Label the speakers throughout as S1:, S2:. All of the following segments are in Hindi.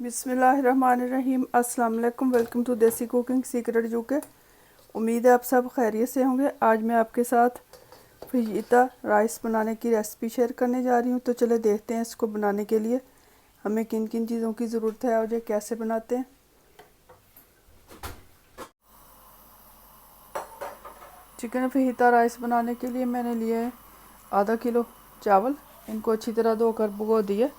S1: बिस्मिल्लाहिर्रहमानिर्रहीम। अस्सलाम वालेकुम। वेलकम टू देसी कुकिंग सीक्रेट यूके। उम्मीद है आप सब खैरियत से होंगे। आज मैं आपके साथ फजीता राइस बनाने की रेसिपी शेयर करने जा रही हूँ। तो चले देखते हैं इसको बनाने के लिए हमें किन किन चीज़ों की ज़रूरत है और ये कैसे बनाते हैं। चिकन फजीता राइस बनाने के लिए मैंने लिए है आधा किलो चावल। इनको अच्छी तरह धोकर भिगो दिए।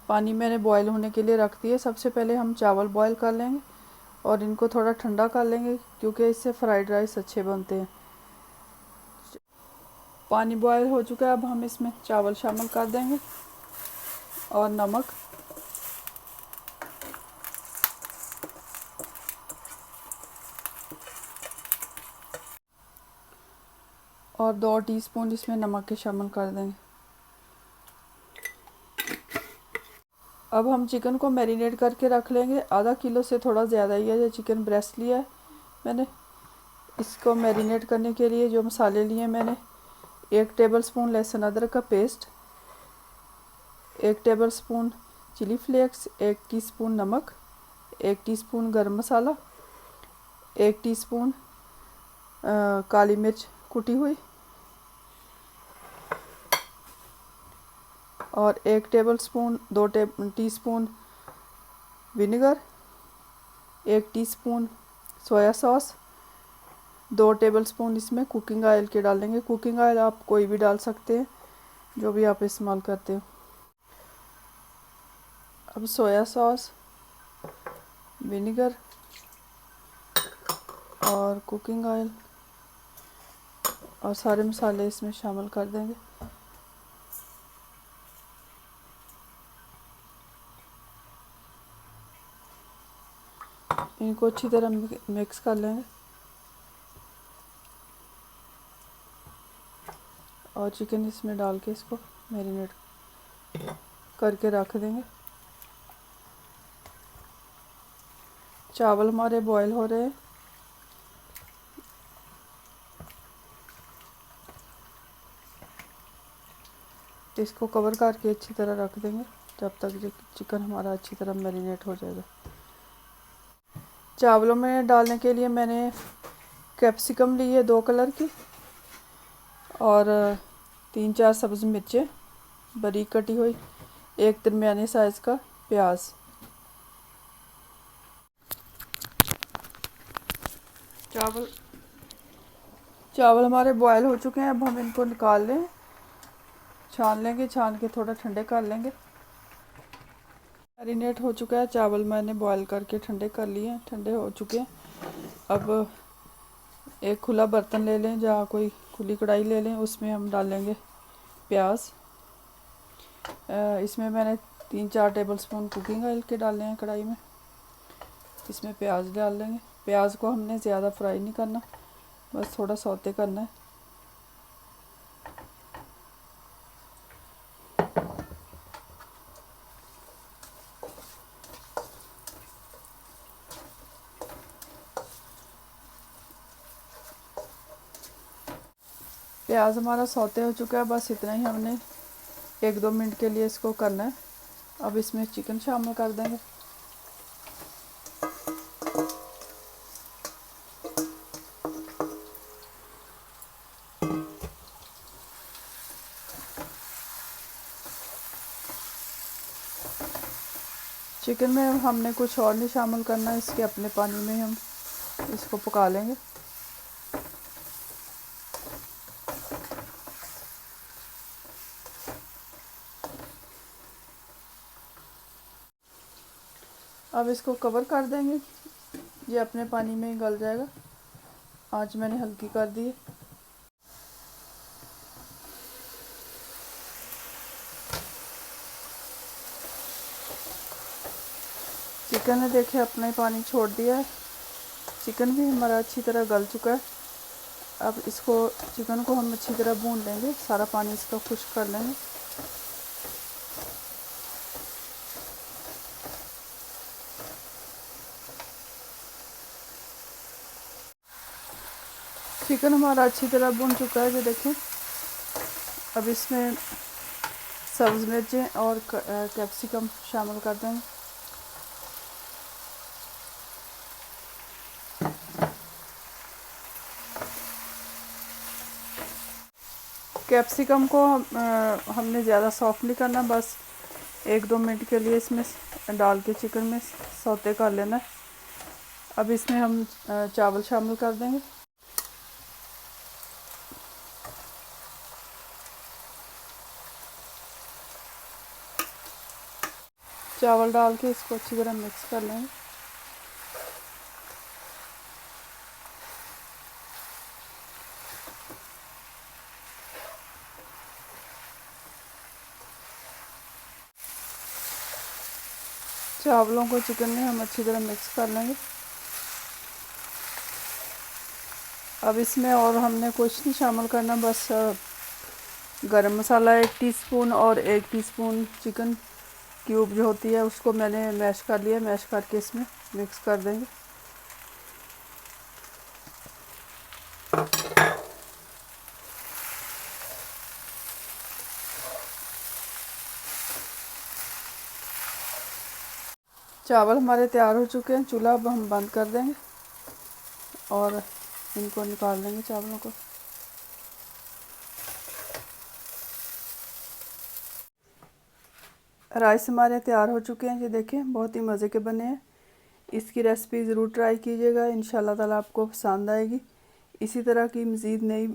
S1: पानी मैंने बॉईल होने के लिए रख दिए। सबसे पहले हम चावल बॉईल कर लेंगे और इनको थोड़ा ठंडा कर लेंगे क्योंकि इससे फ्राइड राइस अच्छे बनते हैं। पानी बॉईल हो चुका है। अब हम इसमें चावल शामिल कर देंगे और नमक, और 2 टीस्पून इसमें नमक के शामिल कर देंगे। अब हम चिकन को मैरिनेट करके रख लेंगे। आधा किलो से थोड़ा ज़्यादा ही है। ये चिकन ब्रेस्ट लिया है मैंने। इसको मैरिनेट करने के लिए जो मसाले लिए मैंने 1 टेबलस्पून लहसुन अदरक का paste, 1 tablespoon chili flakes, 1 teaspoon नमक, 1 टीस्पून गरम मसाला, 1 टीस्पून काली मिर्च कुटी हुई और 1 tablespoon 2 teaspoon vinegar, 1 teaspoon soya sauce, 2 tablespoon इसमें कुकिंग ऑयल के डालेंगे। कुकिंग ऑयल आप कोई भी डाल सकते हैं जो भी आप इस्तेमाल करते हो। अब सोया सॉस, विनेगर और कुकिंग ऑयल और सारे मसाले इसमें शामिल कर देंगे। इनको अच्छी तरह मिक्स कर लेंगे और चिकन इसमें डाल के इसको मैरिनेट करके रख देंगे। चावल हमारे बॉईल हो रहे हैं। इसको कवर करके अच्छी तरह रख देंगे जब तक चिकन हमारा अच्छी तरह मैरिनेट हो जाएगा। चावलों में डालने के लिए मैंने कैप्सिकम ली है 2 कलर की और 3-4 सब्ज़ मिर्चें बारीक कटी हुई, 1 दरमियाने साइज़ का प्याज। चावल हमारे बॉयल हो चुके हैं। अब हम इनको निकाल लें, छान लेंगे। छान के थोड़ा ठंडे कर लेंगे। मैरिनेट हो चुका है चावल, मैंने बॉयल करके ठंडे कर लिए हैं, ठंडे हो चुके हैं। अब एक खुला बर्तन ले लें, जहाँ कोई खुली कढ़ाई ले लें, उसमें हम डालेंगे प्याज। इसमें मैंने 3-4 टेबलस्पून कुकिंग ऑयल के डाले हैं कढ़ाई में। इसमें प्याज डाल लेंगे। प्याज को हमने ज़्यादा फ्राई नहीं करना, बस थोड़ा सौते करना है। प्याज हमारा सौते हो चुका है। बस इतना ही हमने 1-2 मिनट के लिए इसको करना है। अब इसमें चिकन शामिल कर देंगे। चिकन में हमने कुछ और नहीं शामिल करना है, इसके अपने पानी में हम इसको पका लेंगे। अब इसको कवर कर देंगे, ये अपने पानी में ही गल जाएगा। आंच मैंने हल्की कर दी है। चिकन ने देखे अपना ही पानी छोड़ दिया है। चिकन भी हमारा अच्छी तरह गल चुका है। अब इसको चिकन को हम अच्छी तरह भून लेंगे, सारा पानी इसका खुश्क कर लेंगे। चिकन हमारा अच्छी तरह भुन चुका है, ये देखें। अब इसमें सब्ज़ मिर्चें और कैप्सिकम शामिल कर देंगे। कैप्सिकम को हमने ज़्यादा सॉफ्ट नहीं करना, बस 1-2 मिनट के लिए इसमें डाल के चिकन में सौते कर लेना है। अब इसमें हम चावल शामिल कर देंगे। चावल डाल के इसको अच्छी तरह मिक्स कर लेंगे। चावलों को चिकन में हम अच्छी तरह मिक्स कर लेंगे। अब इसमें और हमने कुछ नहीं शामिल करना, बस गरम मसाला 1 टीस्पून और 1 टीस्पून चिकन क्यूब जो होती है उसको मैंने मैश कर लिया। मैश करके इसमें मिक्स कर देंगे। चावल हमारे तैयार हो चुके हैं। चूल्हा अब हम बंद कर देंगे और इनको निकाल लेंगे चावलों को। राइस हमारे तैयार हो चुके हैं। ये देखें, बहुत ही मज़े के बने हैं। इसकी रेसिपी ज़रूर ट्राई कीजिएगा, इंशाल्लाह ताला आपको पसंद आएगी। इसी तरह की मज़ीद नई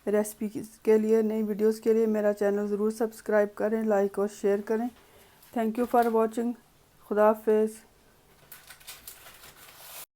S1: रेसिपी के लिए, नई वीडियोस के लिए मेरा चैनल ज़रूर सब्सक्राइब करें, लाइक और शेयर करें। Thank you for watching. खुदा हाफिज़।